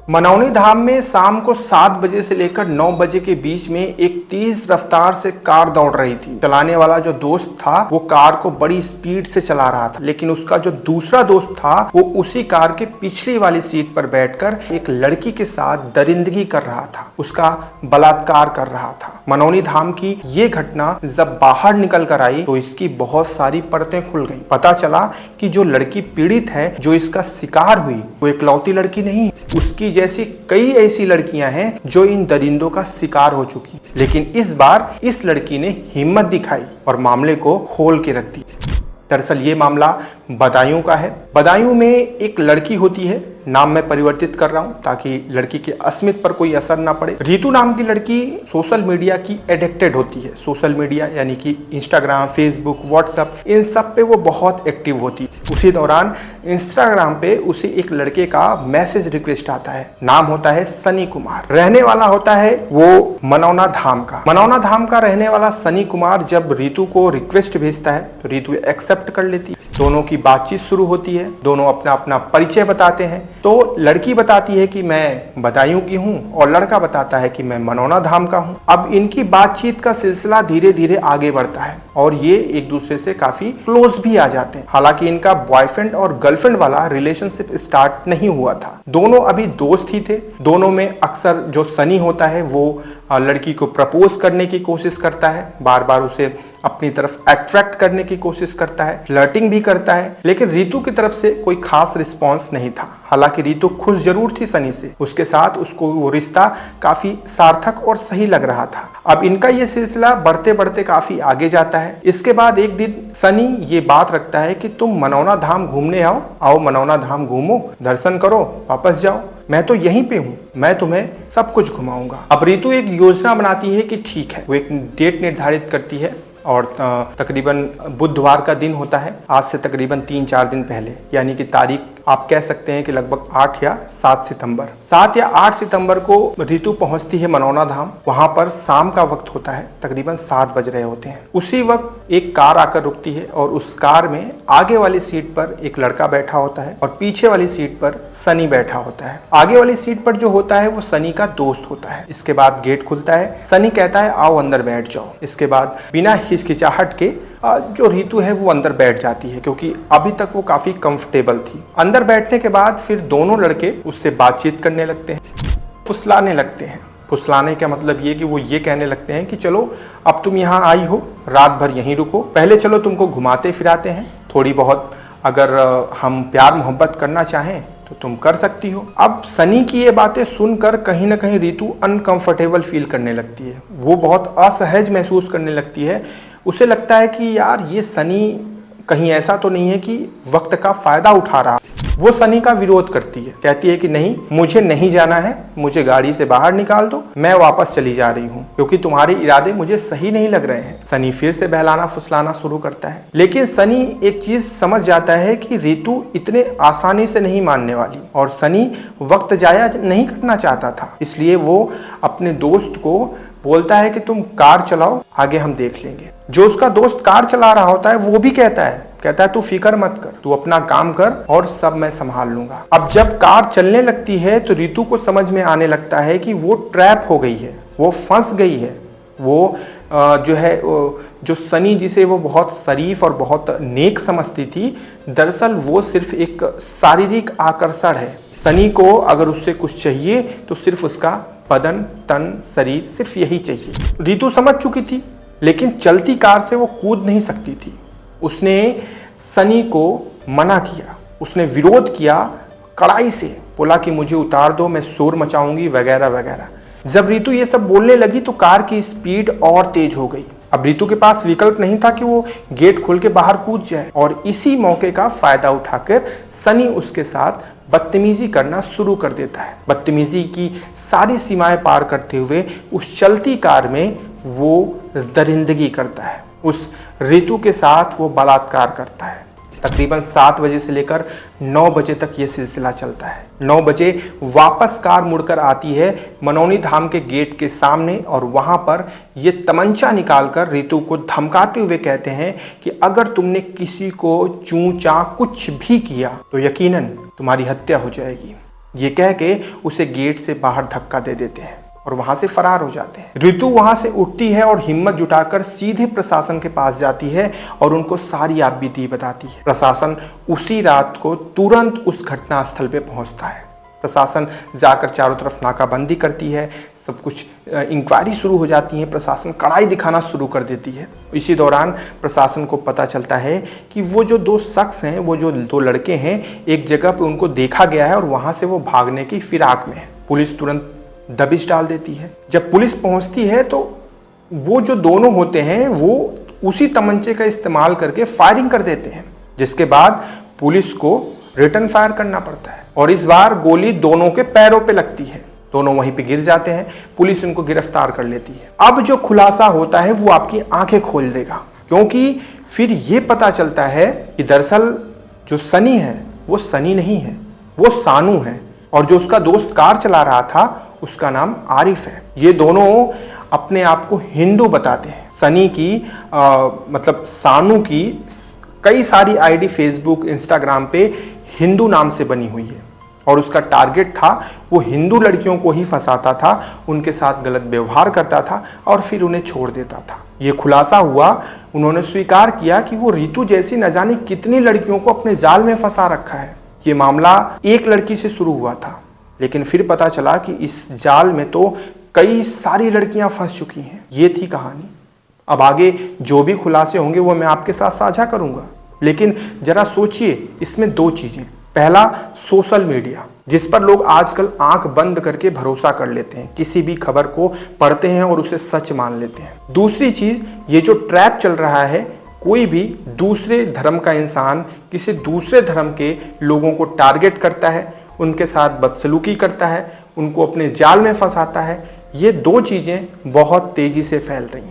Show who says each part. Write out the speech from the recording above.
Speaker 1: मनौनी धाम में शाम को 7 बजे से लेकर 9 बजे के बीच में एक तेज रफ्तार से कार दौड़ रही थी। चलाने वाला जो दोस्त था वो कार को बड़ी स्पीड से चला रहा था, लेकिन उसका जो दूसरा दोस्त था वो उसी कार के पिछली वाली सीट पर बैठकर एक लड़की के साथ दरिंदगी कर रहा था, उसका बलात्कार कर रहा था। मनौनी धाम की ये घटना जब बाहर निकल कर आई तो इसकी बहुत सारी परतें खुल गई। पता चला कि जो लड़की पीड़ित है, जो इसका शिकार हुई, वो इकलौती लड़की नहीं है। उसकी जैसी कई ऐसी लड़कियां हैं जो इन दरिंदों का शिकार हो चुकी, लेकिन इस बार इस लड़की ने हिम्मत दिखाई और मामले को खोल के रख दी। दरअसल ये मामला बदायूं का है। बदायूं में एक लड़की होती है, नाम मैं परिवर्तित कर रहा हूं ताकि लड़की के अस्मिता पर कोई असर ना पड़े। रितु नाम की लड़की सोशल मीडिया की एडिक्टेड होती है। सोशल मीडिया यानी कि इंस्टाग्राम, फेसबुक, व्हाट्सएप, इन सब पे वो बहुत एक्टिव होती है। उसी दौरान इंस्टाग्राम पे उसे एक लड़के का मैसेज रिक्वेस्ट आता है। नाम होता है सनी कुमार, रहने वाला होता है वो मनौना धाम का। मनौना धाम का रहने वाला सनी कुमार जब रितु को रिक्वेस्ट भेजता है तो रितु एक्सेप्ट कर लेती है। दोनों की बातचीत शुरू होती है, दोनों अपना अपना परिचय बताते हैं। तो लड़की बताती है कि मैं बदायूं की हूँ और लड़का बताता है कि मैं मनौना धाम का हूँ। अब इनकी बातचीत का सिलसिला धीरे धीरे आगे बढ़ता है और ये एक दूसरे से काफी क्लोज भी आ जाते हैं। हालांकि इनका बॉयफ्रेंड और गर्लफ्रेंड वाला रिलेशनशिप स्टार्ट नहीं हुआ था, दोनों अभी दोस्त ही थे। दोनों में अक्सर जो सनी होता है वो लड़की को प्रपोज करने की कोशिश करता है, बार बार उसे अपनी तरफ अट्रैक्ट करने की कोशिश करता है, फ्लर्टिंग भी करता है, लेकिन रितु की तरफ से कोई खास रिस्पॉन्स नहीं था। हालांकि रितु खुश जरूर थी सनी से, उसके साथ उसको वो रिश्ता काफी सार्थक और सही लग रहा था। अब इनका ये सिलसिला बढ़ते बढ़ते काफी आगे जाता है। इसके बाद एक दिन सनी ये बात रखता है कि तुम मनौना धाम घूमने आओ मनौना धाम घूमो, दर्शन करो, वापस जाओ, मैं तो यहीं पे हूँ, मैं तुम्हें सब कुछ घुमाऊंगा। अब रितु एक योजना बनाती है कि ठीक है, वो एक डेट निर्धारित करती है और तकरीबन बुधवार का दिन होता है, आज से तकरीबन 3-4 दिन पहले, यानी कि तारीख आप कह सकते हैं कि लगभग 8 या 7 सितंबर 7 या 8 सितंबर को रितु पहुंचती है मनौना धाम। वहां पर शाम का वक्त होता है, तकरीबन 7 बज रहे होते हैं। उसी वक्त एक कार आकर रुकती है और उस कार में आगे वाली सीट पर एक लड़का बैठा होता है और पीछे वाली सीट पर सनी बैठा होता है। आगे वाली सीट पर जो होता है वो सनी का दोस्त होता है। इसके बाद गेट खुलता है, सनी कहता है आओ अंदर बैठ जाओ। इसके बाद बिना हिचकिचाहट के जो रितु है वो अंदर बैठ जाती है, क्योंकि अभी तक वो काफी कंफर्टेबल थी। अंदर बैठने के बाद फिर दोनों लड़के उससे बातचीत करने लगते हैं, फुसलाने लगते हैं। फुसलाने का मतलब ये कि वो ये कहने लगते हैं कि चलो अब तुम यहाँ आई हो, रात भर यहीं रुको, पहले चलो तुमको घुमाते फिराते हैं, थोड़ी बहुत अगर हम प्यार मोहब्बत करना चाहें तो तुम कर सकती हो। अब सनी की ये बातें सुनकर कहीं ना कहीं रितु अनकंफर्टेबल फील करने लगती है, वो बहुत असहज महसूस करने लगती है। उसे लगता है कि यार ये सनी कहीं ऐसा तो नहीं है कि वक्त का फायदा उठा रहा। वो सनी का विरोध करती है, कहती है कि नहीं, मुझे नहीं जाना है, मुझे गाड़ी से बाहर निकाल दो, मैं वापस चली जा रही हूँ, क्योंकि तुम्हारे इरादे मुझे सही नहीं लग रहे हैं। सनी फिर से बहलाना फुसलाना शुरू करता है, लेकिन सनी एक चीज समझ जाता है कि रितु इतने आसानी से नहीं मानने वाली और सनी वक्त जाया नहीं करना चाहता था। इसलिए वो अपने दोस्त को बोलता है कि तुम कार चलाओ, आगे हम देख लेंगे। जो उसका दोस्त कार चला रहा होता है वो भी कहता है तू फिक्र मत कर, तू अपना काम कर और सब मैं संभाल लूंगा। अब जब कार चलने लगती है तो रितु को समझ में आने लगता है कि वो ट्रैप हो गई है, वो फंस गई है। वो जो सनी जिसे वो बहुत शरीफ और बहुत नेक समझती थी, दरअसल वो सिर्फ एक शारीरिक आकर्षण है। सनी को अगर उससे कुछ चाहिए तो सिर्फ उसका बदन, तन, शरीर, सिर्फ यही चाहिए। रितु समझ चुकी थी, लेकिन चलती कार से वो कूद नहीं सकती थी। उसने सनी को मना किया, उसने विरोध किया कड़ाई से, बोला कि मुझे उतार दो, मैं शोर मचाऊंगी वगैरह वगैरह। जब रितु ये सब बोलने लगी तो कार की स्पीड और तेज हो गई। अब रितु के पास विकल्प नहीं था कि वो गेट खोल के बाहर कूद जाए, और इसी मौके का फायदा उठाकर सनी उसके साथ बदतमीजी करना शुरू कर देता है। बदतमीजी की सारी सीमाएं पार करते हुए उस चलती कार में वो दरिंदगी करता है, उस रितु के साथ वो बलात्कार करता है। तकरीबन 7 बजे से लेकर 9 बजे तक ये सिलसिला चलता है। 9 बजे वापस कार मुड़कर आती है मनौनी धाम के गेट के सामने और वहां पर ये तमंचा निकालकर रितु को धमकाते हुए कहते हैं कि अगर तुमने किसी को चूं चां कुछ भी किया तो यकीनन तुम्हारी हत्या हो जाएगी। ये कह के उसे गेट से बाहर धक्का दे देते हैं और वहां से फरार हो जाते हैं। रितु वहां से उठती है और हिम्मत जुटाकर सीधे प्रशासन के पास जाती है और उनको सारी आपबीती बताती है। प्रशासन उसी रात को तुरंत उस घटना स्थल पे पहुंचता है। प्रशासन जाकर चारों तरफ नाकाबंदी करती है, सब कुछ इंक्वायरी शुरू हो जाती है, प्रशासन कड़ाई दिखाना शुरू कर देती है। इसी दौरान प्रशासन को पता चलता है कि वो जो दो शख्स हैं, वो जो दो लड़के हैं, एक जगह पे उनको देखा गया है और वहां से वो भागने की फिराक में है। पुलिस तुरंत दबिश डाल देती है। जब पुलिस पहुंचती है तो वो जो दोनों होते हैं वो उसी तमंचे का इस्तेमाल करके फायरिंग कर देते हैं, जिसके बाद पुलिस को रिटर्न फायर करना पड़ता है और इस बार गोली दोनों के पैरों पे लगती है। दोनों वहीं पे गिर जाते हैं। पुलिस उनको गिरफ्तार कर लेती है। अब जो खुलासा होता है वो आपकी आंखें खोल देगा, क्योंकि फिर ये पता चलता है कि दरअसल जो सनी है वो सनी नहीं है, वो सानू है और जो उसका दोस्त कार चला रहा था उसका नाम आरिफ है। ये दोनों अपने आप को हिंदू बताते हैं। सनी की मतलब सानू की कई सारी आईडी फेसबुक इंस्टाग्राम पे हिंदू नाम से बनी हुई है और उसका टारगेट था वो हिंदू लड़कियों को ही फंसाता था, उनके साथ गलत व्यवहार करता था और फिर उन्हें छोड़ देता था। ये खुलासा हुआ, उन्होंने स्वीकार किया कि वो रितु जैसी न जाने कितनी लड़कियों को अपने जाल में फंसा रखा है। ये मामला एक लड़की से शुरू हुआ था, लेकिन फिर पता चला कि इस जाल में तो कई सारी लड़कियां फंस चुकी हैं। ये थी कहानी। अब आगे जो भी खुलासे होंगे वो मैं आपके साथ साझा करूंगा, लेकिन जरा सोचिए, इसमें दो चीजें। पहला, सोशल मीडिया, जिस पर लोग आजकल आंख बंद करके भरोसा कर लेते हैं, किसी भी खबर को पढ़ते हैं और उसे सच मान लेते हैं। दूसरी चीज, ये जो ट्रैप चल रहा है, कोई भी दूसरे धर्म का इंसान किसी दूसरे धर्म के लोगों को टारगेट करता है, उनके साथ बदसलूकी करता है, उनको अपने जाल में फंसाता है। ये दो चीजें बहुत तेजी से फैल रही हैं।